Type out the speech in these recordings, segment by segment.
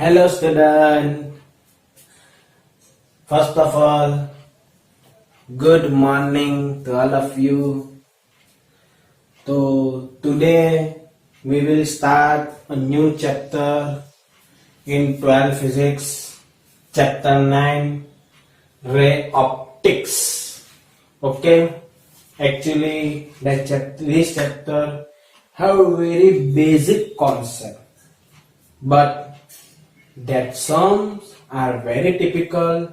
Hello student. First of all, good morning to all of you. So today we will start a new chapter in 12 physics, chapter 9, ray optics. Okay, actually this chapter have a very basic concept, but that sums are very typical,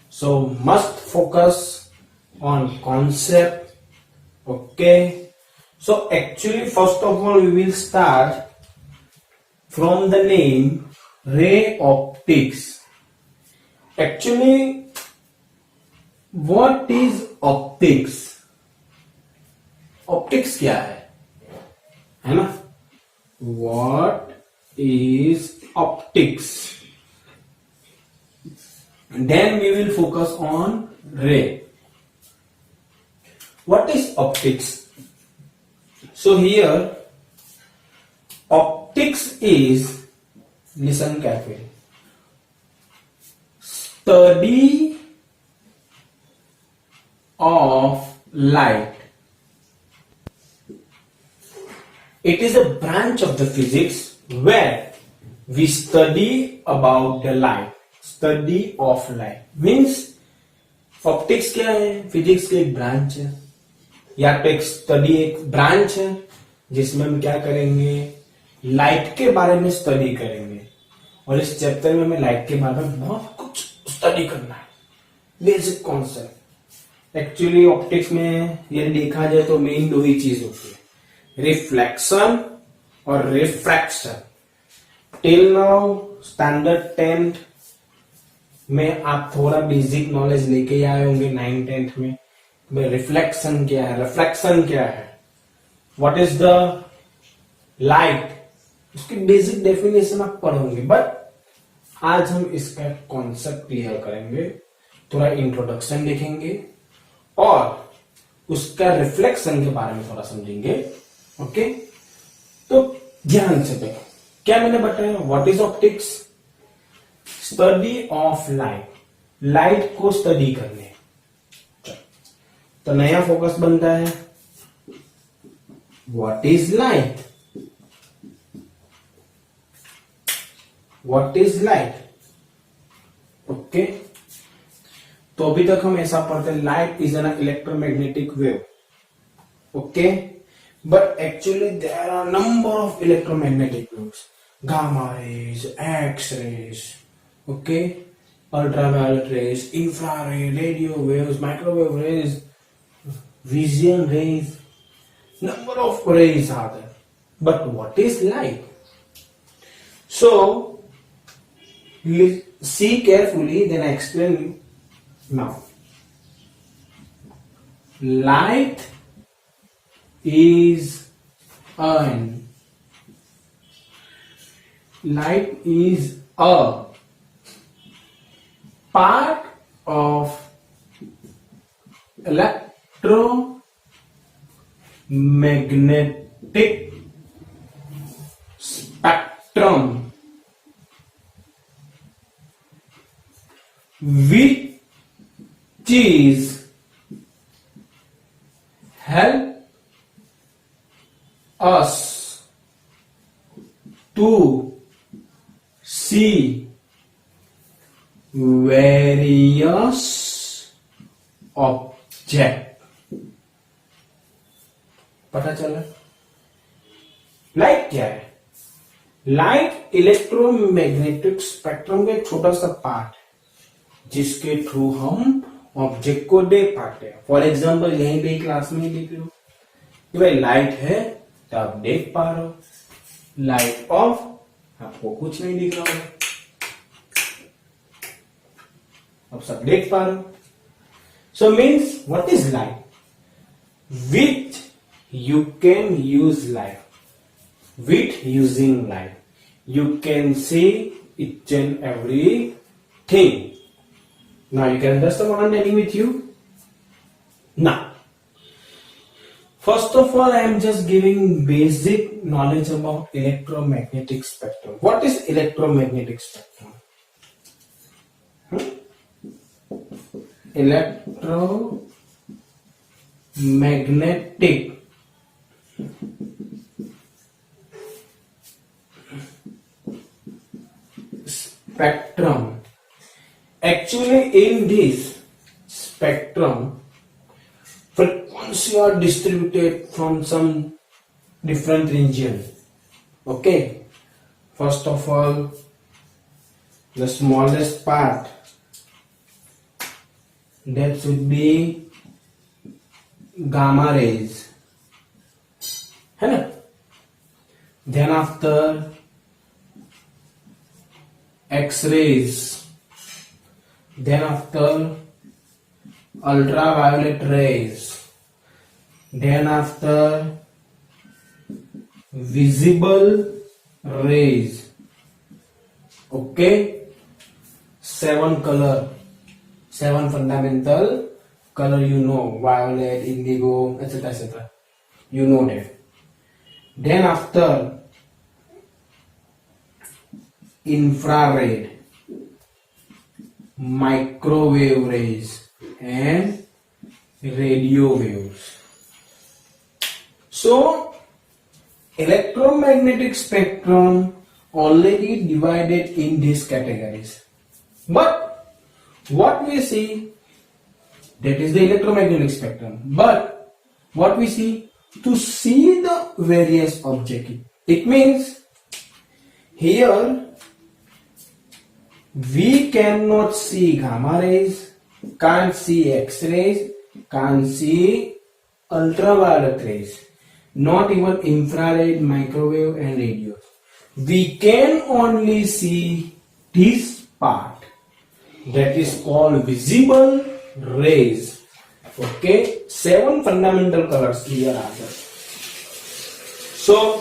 so must focus on concept. Okay, so actually first of all we will start from the name ray optics. Actually, what is optics? Optics क्या है ना? What is optics? Then we will focus on ray. What is optics? So here optics is, listen carefully, study of light. It is a branch of the physics where we study about the light. Study of light means optics क्या है? Physics की एक branch है, या तो एक study एक branch है जिसमें हम क्या करेंगे, लाइट के बारे में स्टडी करेंगे. और इस चैप्टर में हमें लाइट के बारे में बहुत कुछ स्टडी करना है, बेसिक कॉन्सेप्ट. एक्चुअली ऑप्टिक्स में ये देखा जाए तो मेन दो ही चीज होती है, रिफ्लेक्शन और refraction. Till now standard 10th में आप थोड़ा बेसिक नॉलेज लेके आए होंगे 9th 10th में रिफ्लेक्शन क्या है, रिफ्रैक्शन क्या है, व्हाट इज द लाइट, उसकी बेसिक डेफिनेशन आप पढ़ोगे. बट आज हम इसका कॉन्सेप्ट क्लियर करेंगे, थोड़ा इंट्रोडक्शन देखेंगे और उसका रिफ्लेक्शन के बारे में थोड़ा समझेंगे. ओके, तो ध्यान से देखें क्या मैंने बताया. What is optics? Study of light, light को स्टडी करने. तो नया फोकस बनता है, what is light. What is light? Okay, तो अभी तक हम ऐसा पढ़ते हैं, light is an electromagnetic wave. Okay, but actually there are number of electromagnetic waves, gamma rays, x-rays, okay, ultraviolet rays, infrared, radio waves, microwave rays, vision rays, number of rays are there. But what is light? So see carefully, then I explain you. Now light is a part of electromagnetic spectrum which is help us to see various object. पता चला light क्या है? Light electromagnetic spectrum का एक छोटा सा part है जिसके थ्रू हम ऑब्जेक्ट को देख पाते हैं. फॉर एग्जाम्पल यहीं पे क्लास में ही देख लो कि भाई लाइट है तो आप देख पा रहे हो, लाइट ऑफ आपको कुछ नहीं दिख रहा होगा, आप सब देख पा रहे हो. So means what is light? With you can use light, with using light you can see each and everything. Now you can understand what I'm telling with you. Now First of all, I am just giving basic knowledge about electromagnetic spectrum. What is electromagnetic spectrum? Electromagnetic spectrum. Actually, in this spectrum, frequency are distributed from some different region. Okay, first of all, the smallest part, that should be gamma rays, है ना? Then after X-rays, then after ultraviolet rays, then after visible rays. Okay, 7 color, 7 fundamental color, you know, violet, indigo, etc, etc, you know that. Then after infrared, microwave rays and radio waves. So electromagnetic spectrum already divided in these categories, but what we see, that is the electromagnetic spectrum, but what we see, to see the various objects, it means here we cannot see gamma rays, can't see X-rays, can't see ultraviolet rays, not even infrared, microwave and radio. We can only see this part, that is called visible rays. Okay, 7 fundamental colors here are there. So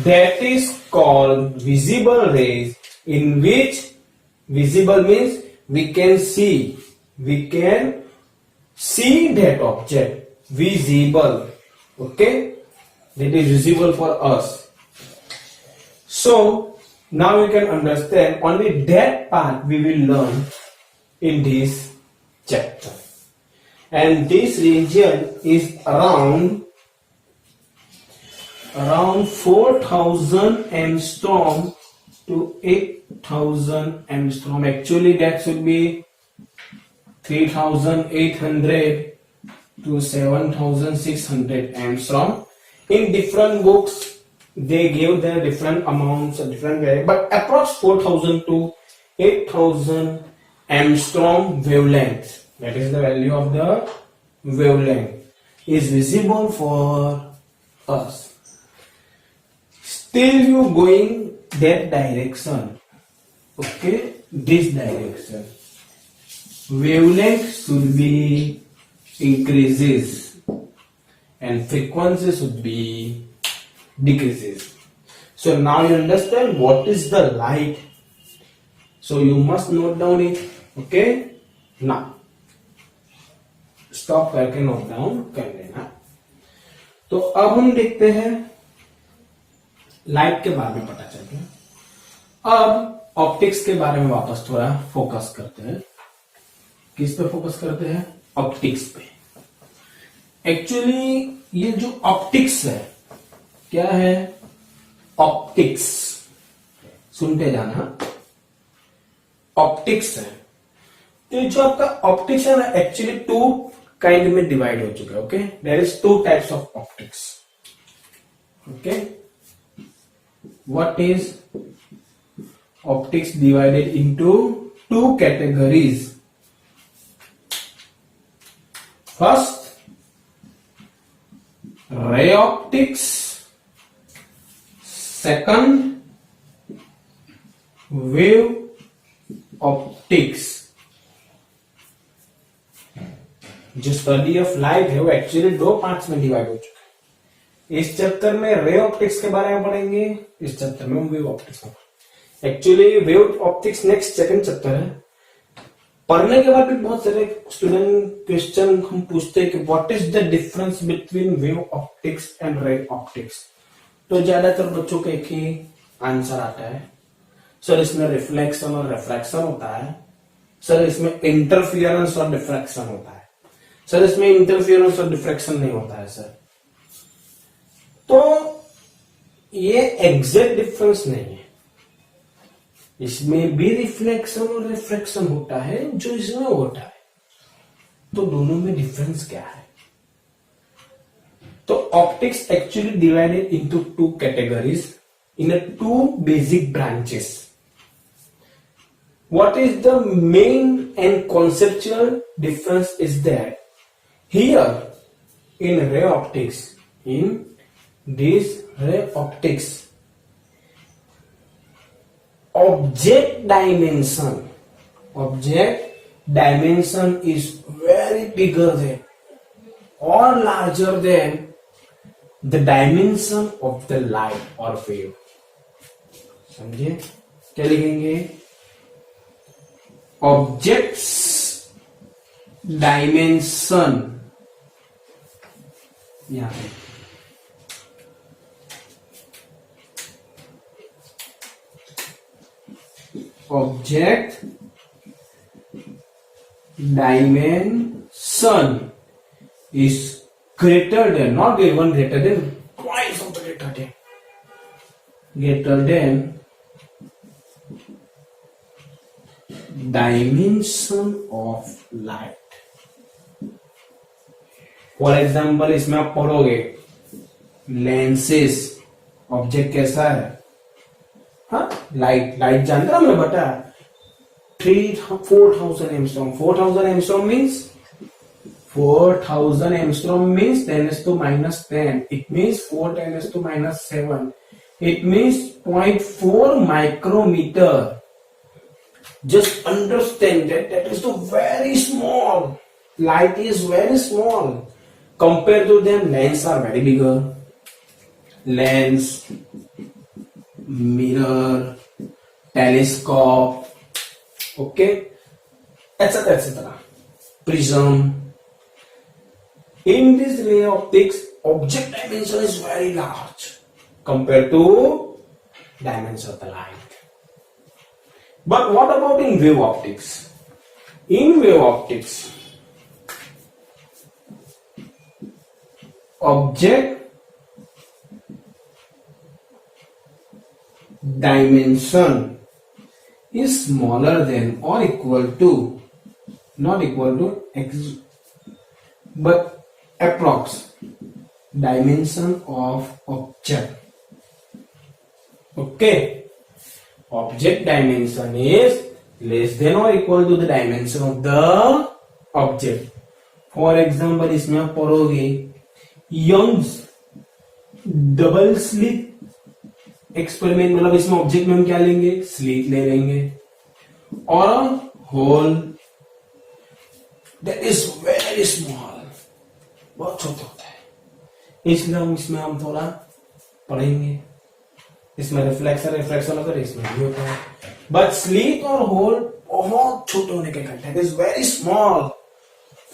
that is called visible rays, in which visible means we can see that object, visible. Okay, that is visible for us. So now we can understand, only that part we will learn in this chapter, and this region is around 4,000 angstrom to 8,000 angstrom. Actually that should be 3,800 to 7,600 angstrom. In different books they give their different amounts, different value, but approx 4,000 to 8,000 angstrom wavelength, that is the value of the wavelength, is visible for us. Still you going that direction, okay, this direction, wavelength should be increases and frequency should be decreases. So now you understand what is the light, so you must note down it. Okay, now stop करके note down कर लेना। तो अब हम देखते हैं light के बारे में पता चल गया। अब ऑप्टिक्स के बारे में वापस थोड़ा फोकस करते हैं। किस पे फोकस करते हैं? ऑप्टिक्स पे। एक्चुअली ये जो ऑप्टिक्स है क्या है? ऑप्टिक्स, सुनते जाना, ऑप्टिक्स है। तो जो आपका ऑप्टिक्स है ना, एक्चुअली टू काइंड में डिवाइड हो चुका है। Okay, there is two types of optics. Okay, what is optics divided into two categories. First, ray optics, second wave optics। जो स्टडी ऑफ लाइट है वो एक्चुअली दो पार्ट्स में डिवाइड हो चुका है। इस चैप्टर में रे ऑप्टिक्स के बारे में पढ़ेंगे, इस चैप्टर में वेव ऑप्टिक्स में। Actually wave optics next second chapter है, पढ़ने के बाद भी बहुत सारे स्टूडेंट क्वेश्चन हम पूछते हैं कि what is the difference between wave optics and ray optics. तो ज्यादातर बच्चों का एक ही आंसर आता है, सर इसमें रिफ्लेक्शन और रिफ्रैक्शन होता है, सर इसमें इंटरफियरेंस और डिफ्रैक्शन होता है, सर इसमें इंटरफियरेंस और डिफ्रैक्शन नहीं होता है सर। तो ये एग्जैक्ट डिफरेंस नहीं है, इसमें भी रिफ्लेक्शन और रिफ्रैक्शन होता है जो इसमें होता है। तो दोनों में डिफरेंस क्या है? तो optics actually divided into two categories in a two basic branches. What is the main and conceptual difference is that here in ray optics, in this ray optics, object dimension is very bigger than or larger than the dimension of the light or wave. समझिए क्या लिखेंगे? Objects dimension, यहाँ पे object dimension is greater than, not even greater than, twice of the greater than dimension of light. For example इसमें आप पढ़ोगे lenses, object कैसा है? हाँ, लाइट जानते हो मैं बता 4000 angstrom, 4000 angstrom means 4000 angstrom means 10⁻⁻10, it means 4 10⁻⁻7, it means 0.4 micrometre. Just understand that is the very small. Light is very small. Compared to them, lens are very bigger. Lens, mirror, telescope, okay, etc., etc. Prism. In this ray optics, object dimension is very large compared to dimension of the light. But what about in wave optics? In wave optics, object dimension is smaller than or equal to, not equal to x, but approx dimension of object. Okay. Object dimension is less than or equal to the dimension of the object. For example, इसमें आप पढ़ोगे Young's double slit experiment, मतलब इसमें object में हम क्या लेंगे? Slit ले लेंगे, और hole that is very small, बहुत छोटा होता है, इसलिए हम इसमें हम थोड़ा पढ़ेंगे। इसमें रिफ्लेक्शन होता है, इसमें भी होता है, बट स्लिट और होल बहुत छोटे होने के कारण it is very small.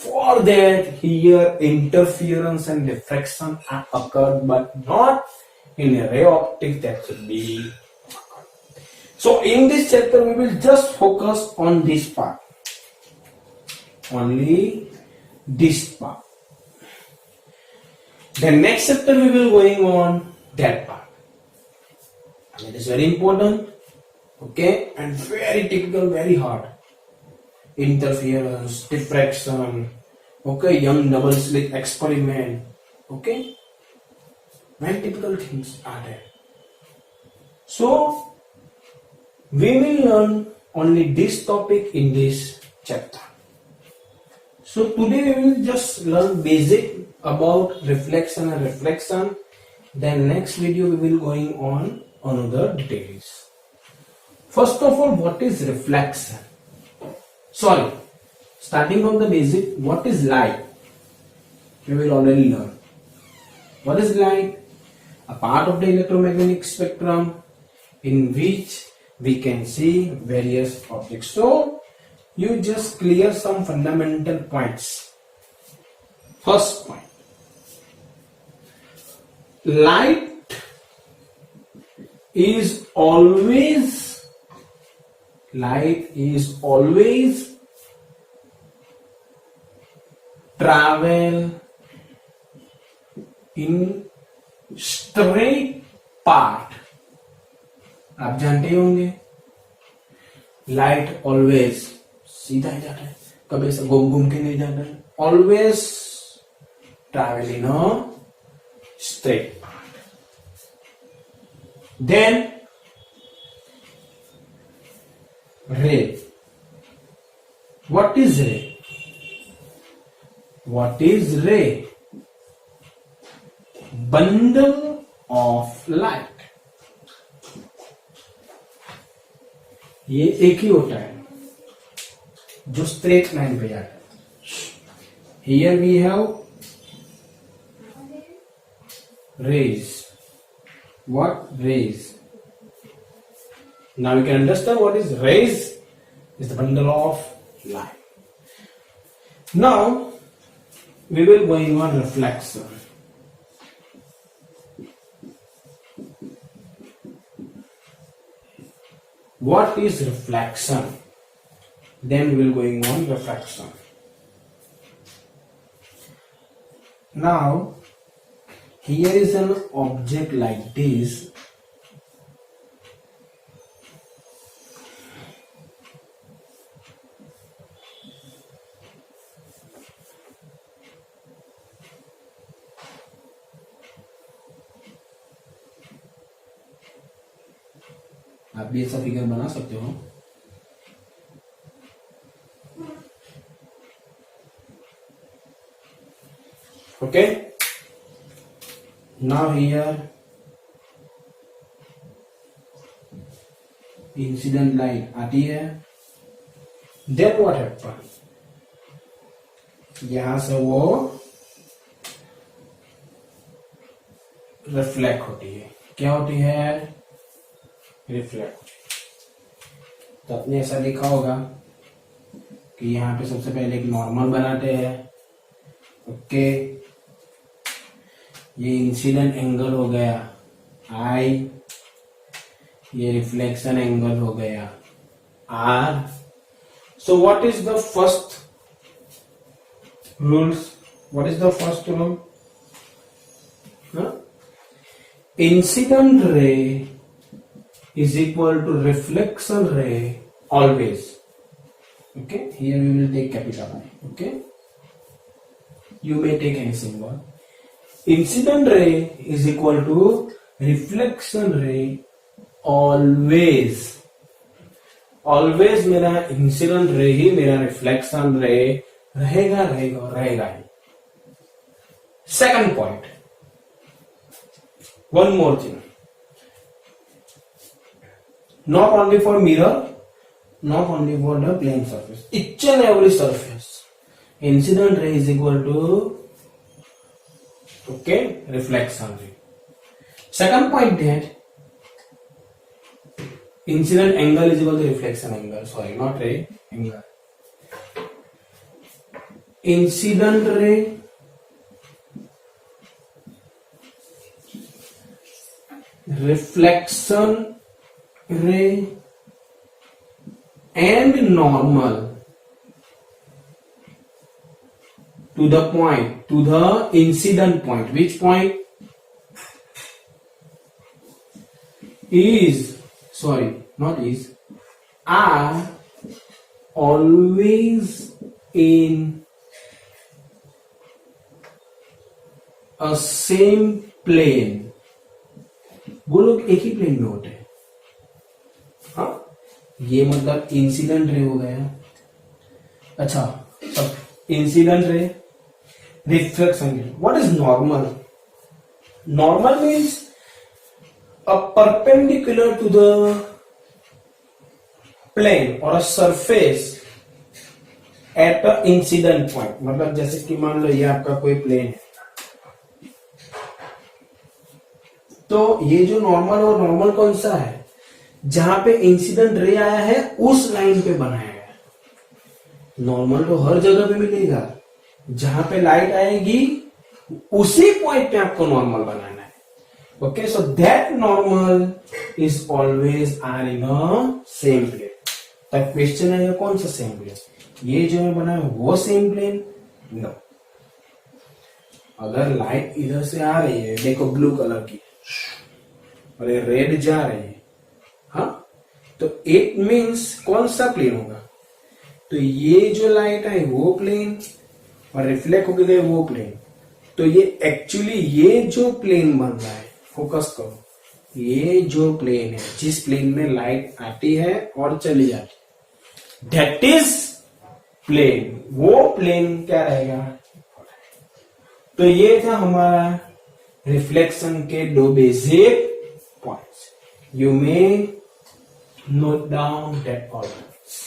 For that here interference and diffraction are occurred, but not in a ray optics that should be. So in this chapter we will just focus on this part, only this part. The next chapter we will going on that part. It is very important, okay, and very typical, very hard. Interference, diffraction, okay, young double slit experiment, okay, very typical things are there. So we will learn only this topic in this chapter. So today we will just learn basic about reflection and reflection. Then next video we will going on another details. First of all, what is reflection? Sorry, starting from the basic, what is light? We will already learn. What is light? A part of the electromagnetic spectrum in which we can see various objects. So, you just clear some fundamental points. First point, light is always travel in straight path. आप जानते ही होंगे light always सीधा ही जाता है, कभी ऐसा घूम घूम के नहीं जाता है, always travel in a straight path. Then ray. What is ray? What is ray? Bundle of light. ये एक ही होता है जो स्ट्रेट लाइन पे जाता है. Here we have rays. What rays? Now you can understand what is rays. Is the bundle of light. Now we will going on reflection. What is reflection? Then we will going on refraction. Now here is an object like this. आप भी ऐसा figure बना सकते हो. Okay. Now here incident light आती है. Then what happen? यहां से वो रिफ्लेक्ट होती है. क्या होती है? रिफ्लेक्ट. तो आपने ऐसा देखा होगा कि यहाँ पे सबसे पहले एक नॉर्मल बनाते हैं. ओके. ये इंसिडेंट एंगल हो गया आई, ये रिफ्लेक्शन एंगल हो गया r. So what is the first rules? What is the first rule? Incident ray is equal to reflection ray always. Okay, here we will take capital I. Okay, you may take any symbol. Incident ray is equal to reflection ray always. Always मेरा incident ray ही मेरा reflection ray रहेगा रहेगा रहेगा ही. Second point, one more thing. Not only for mirror, not only for the plane surface, each and every surface, incident ray is equal to, okay, reflection ray. Second point that incident angle is equal to reflection angle. Sorry, not ray, angle. Incident ray reflection ray and normal to the point, to the incident point. Which point? Is, sorry, not is, are always in a same plane. वो लोग एक ही plane में होते हैं. हाँ, ये मतलब incident ray हो गया. अच्छा, सब incident ray, reflection ray. What is normal? Normal means a perpendicular to the plane और a surface at a incident point. मतलब जैसे कि मान लो ये आपका कोई प्लेन है, तो ये जो नॉर्मल और नॉर्मल कौन सा है? जहां पे इंसिडेंट रे आया है उस लाइन पे बनाया गया. नॉर्मल तो हर जगह पे मिलेगा, जहां पे लाइट आएगी उसी पॉइंट पे आपको नॉर्मल बनाना है। Okay, so that normal is always are in a same plane. तब क्वेश्चन है ये कौन सा सेम प्लेन, ये जो मैं बनाया वो सेम प्लेन? नो। अगर लाइट इधर से आ रही है, देखो ब्लू कलर की, और ये रेड जा रही है, हाँ, तो इट मीन्स कौन सा प्लेन होगा? तो ये जो लाइट है वो प्लेन, और रिफ्लेक्ट होके गए वो प्लेन। तो ये एक्चुअली ये जो प्लेन बन रहा है, फोकस करो, ये जो प्लेन है, जिस प्लेन में लाइट आती है और चली जाती है, दैट इज प्लेन। वो प्लेन क्या रहेगा? तो ये था हमारा रिफ्लेक्शन के दो basic points. You may note down that orders.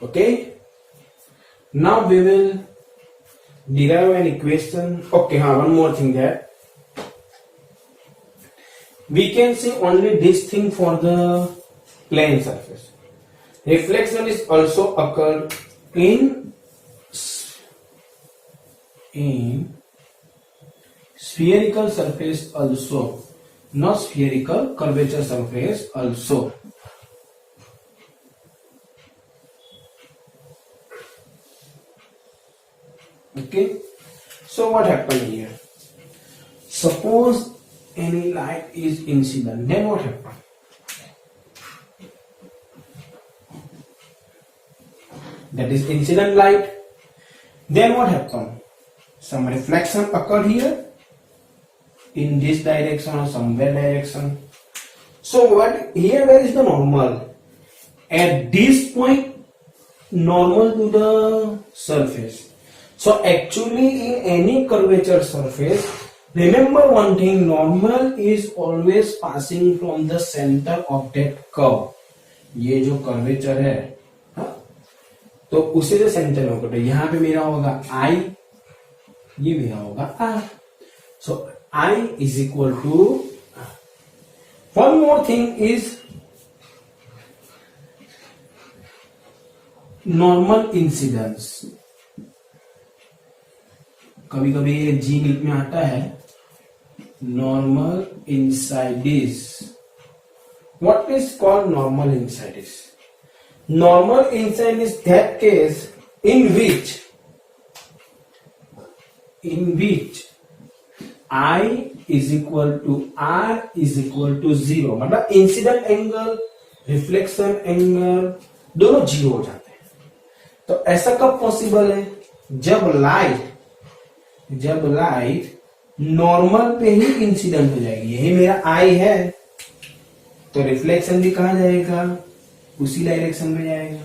Okay, now we will derive an equation. Okay, one more thing that we can see only this thing for the plane surface. Reflection is also occurred in spherical surface also, not spherical curvature surface also. Okay, so what happened here? Suppose any light is incident, then what happened? That is incident light. Then what happened? Some reflection occurred here in this direction or somewhere direction. So what here, where is the normal? At this point, normal to the surface. So actually in any curvature surface, remember one thing, normal is always passing from the center of that curve. ये जो curvature है, हाँ, तो उसे जो centre में होगा, यहाँ पे मेरा होगा I, ये मेरा होगा R. So I is equal to R. One more thing is normal incidence. कभी कभी ये जी ग्रिप में आता है, normal incidence. What is called normal incidence? Normal incidence that case in which i is equal to r is equal to 0, मतलब incident angle, reflection angle दोनों 0 हो जाते हैं। तो ऐसा कब पॉसिबल है? जब लाइट नॉर्मल पे ही इंसिडेंट हो जाएगी। यही मेरा आई है, तो रिफ्लेक्शन भी कहां जाएगा? उसी डायरेक्शन में जाएगा।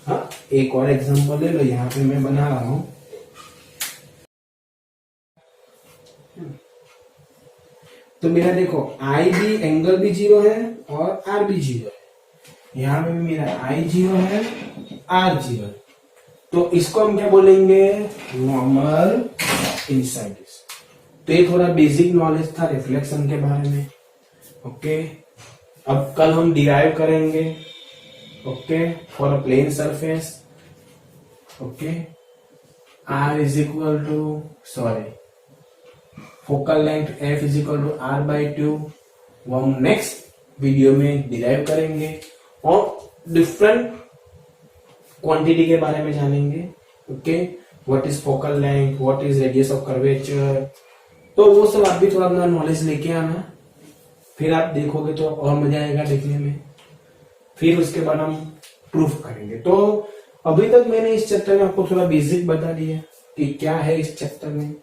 हाँ, एक और एग्जांपल ले लो, यहां पे मैं बना रहा हूं। तो मेरा देखो आई भी, एंगल भी 0 है और आर भी 0 है। यहां पे भी मेरा आई 0 है, आर 0 है। तो इसको हम क्या बोलेंगे? नॉर्मल इंसाइडिस। तो ये थोड़ा बेसिक नॉलेज था रिफ्लेक्शन के बारे में। ओके, अब कल हम डिराइव करेंगे, okay, for a plane surface. Okay, R is equal to, sorry, focal length F is equal to R by 2, वो हम नेक्स्ट वीडियो में डिराइव करेंगे और डिफरेंट क्वांटिटी के बारे में जानेंगे। Okay, what is focal length, what is radius of curvature, तो वो सब आप भी थोड़ा अपना नॉलेज लेके आना, फिर आप देखोगे तो और मजा आएगा देखने में। फिर उसके बाद हम प्रूफ करेंगे। तो अभी तक मैंने इस चैप्टर में आपको थोड़ा बेसिक बता दिया कि क्या है इस चैप्टर में।